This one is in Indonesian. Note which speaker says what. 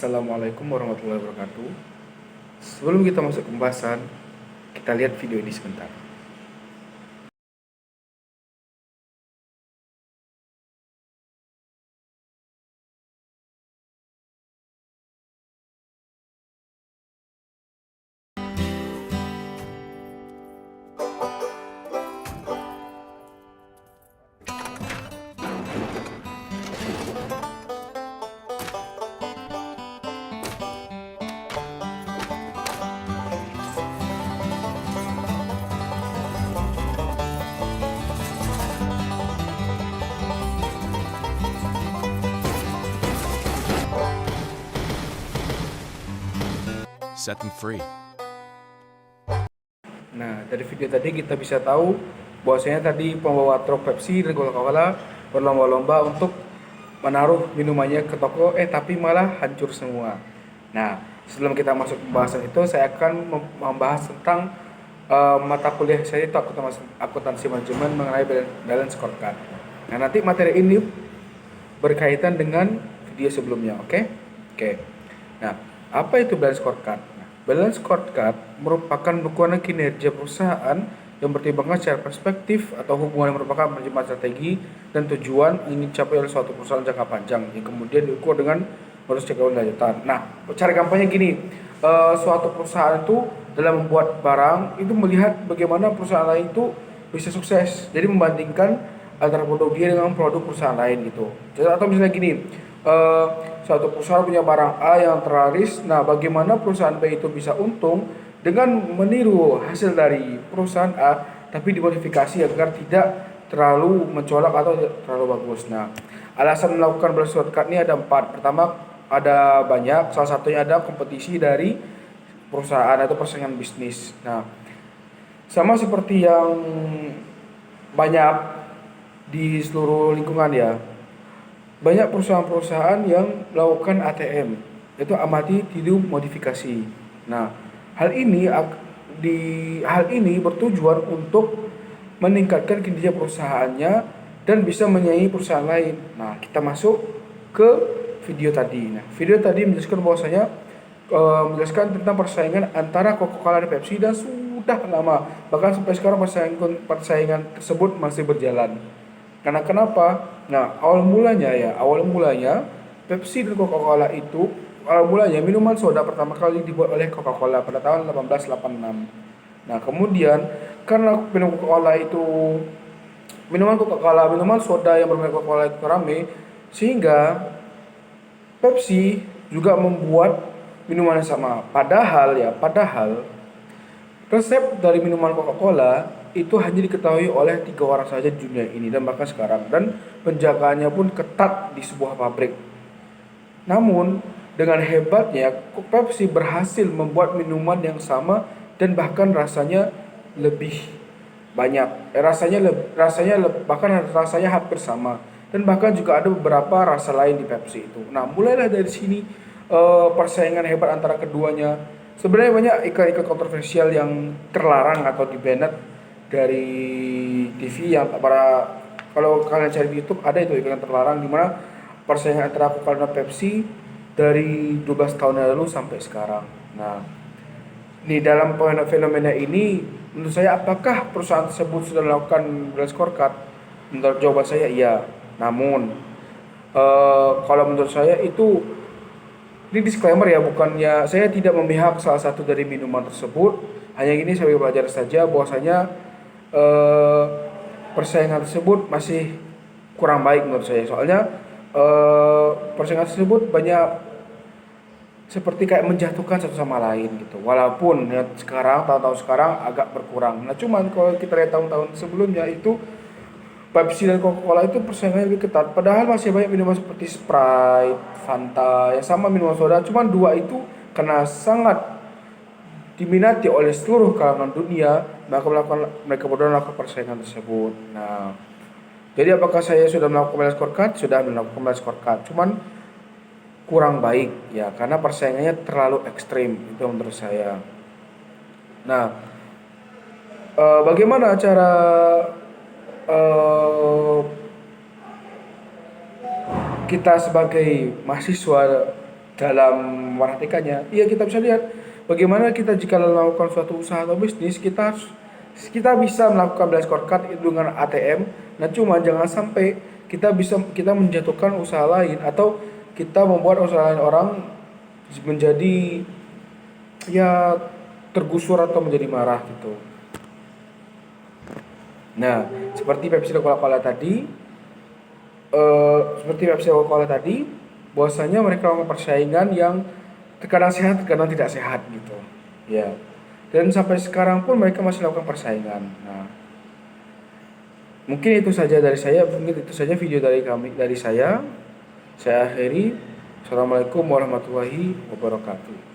Speaker 1: Assalamualaikum warahmatullahi wabarakatuh. Sebelum kita masuk ke pembahasan, kita lihat video ini sebentar.
Speaker 2: Set them free.
Speaker 1: Nah, dari video tadi kita bisa tahu bahwasanya tadi pembawa truk Pepsi dan Coca-Cola berlomba-lomba untuk menaruh minumannya ke toko, tapi malah hancur semua. Nah, sebelum kita masuk pembahasan itu, saya akan membahas tentang mata kuliah saya itu akuntansi manajemen mengenai balance scorecard. Nah, nanti materi ini berkaitan dengan video sebelumnya, oke? Oke. Nah, apa itu balance scorecard? Balance scorecard merupakan ukuran kinerja perusahaan yang mempertimbangkan secara perspektif atau hubungan yang merupakan manajemen strategi dan tujuan ingin dicapai oleh suatu perusahaan jangka panjang yang kemudian diukur dengan modus cekal lanjutan. Nah, cara gampangnya gini, suatu perusahaan itu dalam membuat barang itu melihat bagaimana perusahaan lain itu bisa sukses. Jadi membandingkan antara produk dia dengan produk perusahaan lain gitu. Atau misalnya gini, suatu perusahaan punya barang A yang terlaris, nah bagaimana perusahaan B itu bisa untung dengan meniru hasil dari perusahaan A tapi dimodifikasi agar tidak terlalu mencolok atau terlalu bagus. Nah, alasan melakukan balance scorecard ini ada 4. Pertama, ada banyak, salah satunya ada kompetisi dari perusahaan atau persaingan bisnis. Nah, sama seperti yang banyak di seluruh lingkungan ya, banyak perusahaan-perusahaan yang melakukan ATM, itu amati tiru modifikasi. Nah, hal ini bertujuan untuk meningkatkan kinerja perusahaannya dan bisa menyaingi perusahaan lain. Nah, kita masuk ke video tadi. Nah, video tadi menjelaskan bahwasanya menjelaskan tentang persaingan antara Coca-Cola dan Pepsi dan sudah lama, bahkan sampai sekarang persaingan tersebut masih berjalan. Karena kenapa? Nah, awal mulanya Pepsi dan Coca-Cola itu awal mulanya minuman soda pertama kali dibuat oleh Coca-Cola pada tahun 1886. Nah, kemudian karena minuman soda yang bermerek Coca-Cola itu rame, sehingga Pepsi juga membuat minuman yang sama. Padahal resep dari minuman Coca-Cola itu hanya diketahui oleh 3 orang saja di dunia ini dan bahkan sekarang, dan penjagaannya pun ketat di sebuah pabrik. Namun dengan hebatnya Pepsi berhasil membuat minuman yang sama dan bahkan rasanya lebih banyak. Bahkan rasanya hampir sama, dan bahkan juga ada beberapa rasa lain di Pepsi itu. Nah, mulailah dari sini persaingan hebat antara keduanya. Sebenarnya banyak iklan-iklan kontroversial yang terlarang atau di-banned dari TV yang kalau kalian cari di YouTube ada itu iklan terlarang, di mana persaingan antara Coca-Cola dan Pepsi dari 12 tahun yang lalu sampai sekarang. Nah, di dalam fenomena ini, menurut saya apakah perusahaan tersebut sudah melakukan balance scorecard? Menurut jawaban saya iya. Namun kalau menurut saya itu, ini disclaimer ya, bukannya saya tidak memihak salah satu dari minuman tersebut. Hanya ini saya belajar saja bahwasanya persaingan tersebut masih kurang baik menurut saya. Soalnya persaingan tersebut banyak seperti kayak menjatuhkan satu sama lain gitu. Walaupun ya tahun-tahun sekarang agak berkurang. Nah, cuman kalau kita lihat tahun-tahun sebelumnya itu Pepsi dan Coca-Cola itu persaingannya lebih ketat. Padahal masih banyak minuman seperti Sprite, Fanta, yang sama minuman soda. Cuman dua itu karena sangat diminati oleh seluruh kalangan dunia, mereka berdua melakukan persaingan tersebut. Nah, jadi apakah saya sudah melakukan balance scorecard? Sudah melakukan balance scorecard. Cuman kurang baik ya, karena persaingannya terlalu ekstrim itu menurut saya. Nah, bagaimana cara kita sebagai mahasiswa dalam memperhatikannya. Iya, kita bisa lihat bagaimana kita jika melakukan suatu usaha atau bisnis, kita bisa melakukan blind scorecard dengan ATM. Nah, cuma jangan sampai kita menjatuhkan usaha lain atau kita membuat usaha lain orang menjadi ya tergusur atau menjadi marah gitu. Nah, seperti Pepsi dan Coca-Cola tadi, bahwasanya mereka melakukan persaingan yang terkadang sehat, terkadang tidak sehat gitu. Ya. Dan sampai sekarang pun mereka masih melakukan persaingan. Nah, mungkin itu saja dari saya, mungkin itu saja video dari saya. Saya akhiri. Assalamualaikum warahmatullahi wabarakatuh.